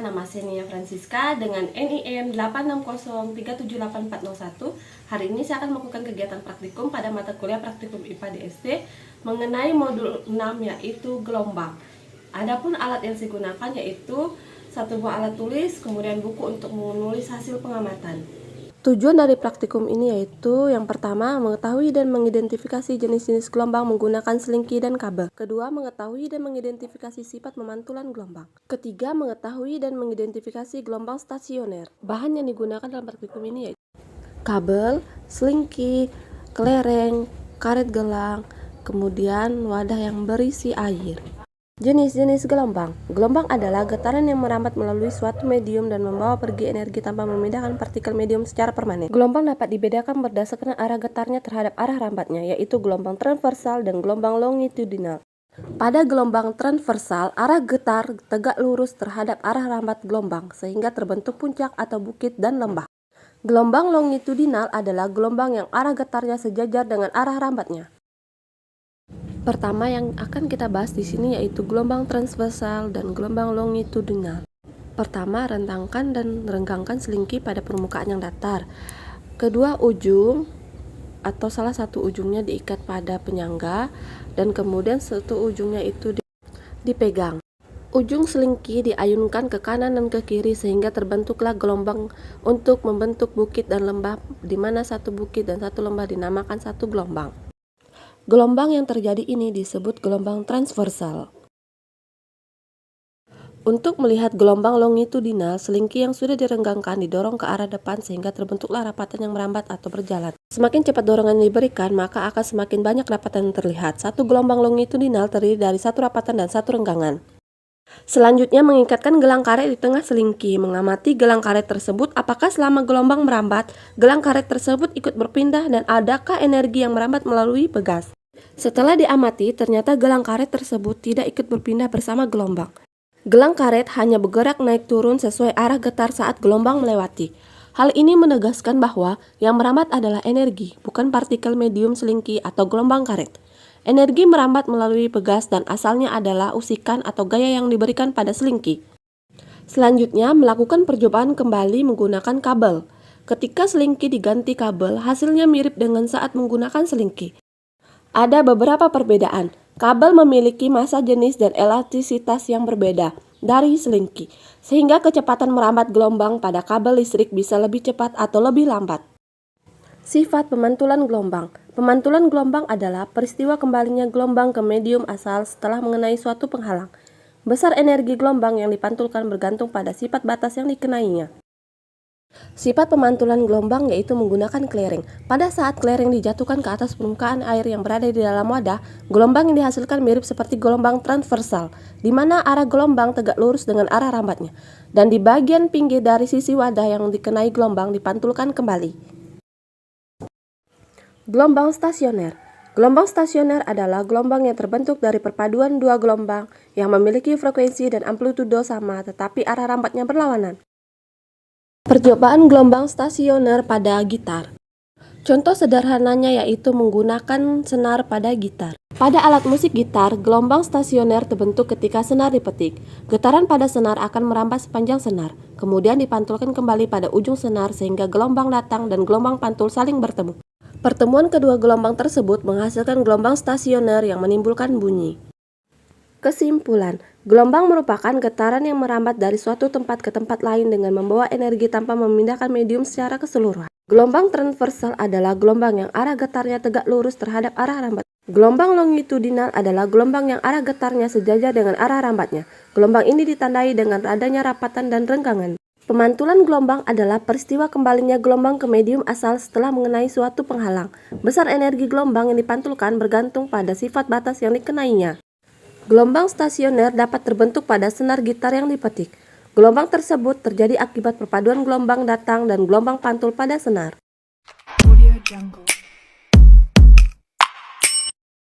nama Xenia Francisca dengan NIM 860378401. Hari ini saya akan melakukan kegiatan praktikum pada mata kuliah praktikum IPA DST mengenai modul 6 yaitu gelombang. Adapun alat yang saya gunakan yaitu satu buah alat tulis, kemudian buku untuk menulis hasil pengamatan. Tujuan dari praktikum ini yaitu yang pertama, mengetahui dan mengidentifikasi jenis-jenis gelombang menggunakan selingki dan kabel. Kedua, mengetahui dan mengidentifikasi sifat pemantulan gelombang. Ketiga, mengetahui dan mengidentifikasi gelombang stasioner. Bahan yang digunakan dalam praktikum ini yaitu kabel, selingki, kelereng, karet gelang, kemudian wadah yang berisi air. Jenis-jenis gelombang. Gelombang adalah getaran yang merambat melalui suatu medium dan membawa pergi energi tanpa memindahkan partikel medium secara permanen. Gelombang dapat dibedakan berdasarkan arah getarnya terhadap arah rambatnya, yaitu gelombang transversal dan gelombang longitudinal. Pada gelombang transversal, arah getar tegak lurus terhadap arah rambat gelombang, sehingga terbentuk puncak atau bukit dan lembah. Gelombang longitudinal adalah gelombang yang arah getarnya sejajar dengan arah rambatnya. Pertama yang akan kita bahas di sini yaitu gelombang transversal dan gelombang longitudinal. Pertama, rentangkan dan renggangkan selingki pada permukaan yang datar. Kedua ujung atau salah satu ujungnya diikat pada penyangga dan kemudian satu ujungnya itu dipegang. Ujung selingki diayunkan ke kanan dan ke kiri sehingga terbentuklah gelombang untuk membentuk bukit dan lembah, di mana satu bukit dan satu lembah dinamakan satu gelombang. Gelombang yang terjadi ini disebut gelombang transversal. Untuk melihat gelombang longitudinal, selingki yang sudah direnggangkan didorong ke arah depan sehingga terbentuklah rapatan yang merambat atau berjalan. Semakin cepat dorongan yang diberikan, maka akan semakin banyak rapatan yang terlihat. Satu gelombang longitudinal terdiri dari satu rapatan dan satu renggangan. Selanjutnya, mengikatkan gelang karet di tengah selingki. Mengamati gelang karet tersebut, apakah selama gelombang merambat, gelang karet tersebut ikut berpindah dan adakah energi yang merambat melalui pegas. Setelah diamati, ternyata gelang karet tersebut tidak ikut berpindah bersama gelombang. Gelang karet hanya bergerak naik turun sesuai arah getar saat gelombang melewati. Hal ini menegaskan bahwa yang merambat adalah energi, bukan partikel medium selingki atau gelombang karet. Energi merambat melalui pegas dan asalnya adalah usikan atau gaya yang diberikan pada selingki. Selanjutnya, melakukan percobaan kembali menggunakan kabel. Ketika selingki diganti kabel, hasilnya mirip dengan saat menggunakan selingki. Ada beberapa perbedaan. Kabel memiliki massa jenis dan elastisitas yang berbeda dari selingki, sehingga kecepatan merambat gelombang pada kabel listrik bisa lebih cepat atau lebih lambat. Sifat pemantulan gelombang. Pemantulan gelombang adalah peristiwa kembalinya gelombang ke medium asal setelah mengenai suatu penghalang. Besar energi gelombang yang dipantulkan bergantung pada sifat batas yang dikenainya. Sifat pemantulan gelombang yaitu menggunakan kelereng. Pada saat kelereng dijatuhkan ke atas permukaan air yang berada di dalam wadah, gelombang yang dihasilkan mirip seperti gelombang transversal, di mana arah gelombang tegak lurus dengan arah rambatnya, dan di bagian pinggir dari sisi wadah yang dikenai gelombang dipantulkan kembali. Gelombang stasioner. Gelombang stasioner adalah gelombang yang terbentuk dari perpaduan dua gelombang yang memiliki frekuensi dan amplitudo sama tetapi arah rambatnya berlawanan. Percobaan gelombang stasioner pada gitar. Contoh sederhananya yaitu menggunakan senar pada gitar. Pada alat musik gitar, gelombang stasioner terbentuk ketika senar dipetik. Getaran pada senar akan merambat sepanjang senar, kemudian dipantulkan kembali pada ujung senar sehingga gelombang datang dan gelombang pantul saling bertemu. Pertemuan kedua gelombang tersebut menghasilkan gelombang stasioner yang menimbulkan bunyi. Kesimpulan, gelombang merupakan getaran yang merambat dari suatu tempat ke tempat lain dengan membawa energi tanpa memindahkan medium secara keseluruhan. Gelombang transversal adalah gelombang yang arah getarnya tegak lurus terhadap arah rambat. Gelombang longitudinal adalah gelombang yang arah getarnya sejajar dengan arah rambatnya. Gelombang ini ditandai dengan adanya rapatan dan renggangan. Pemantulan gelombang adalah peristiwa kembalinya gelombang ke medium asal setelah mengenai suatu penghalang. Besar energi gelombang yang dipantulkan bergantung pada sifat batas yang dikenainya. Gelombang stasioner dapat terbentuk pada senar gitar yang dipetik. Gelombang tersebut terjadi akibat perpaduan gelombang datang dan gelombang pantul pada senar. Audio Jungle.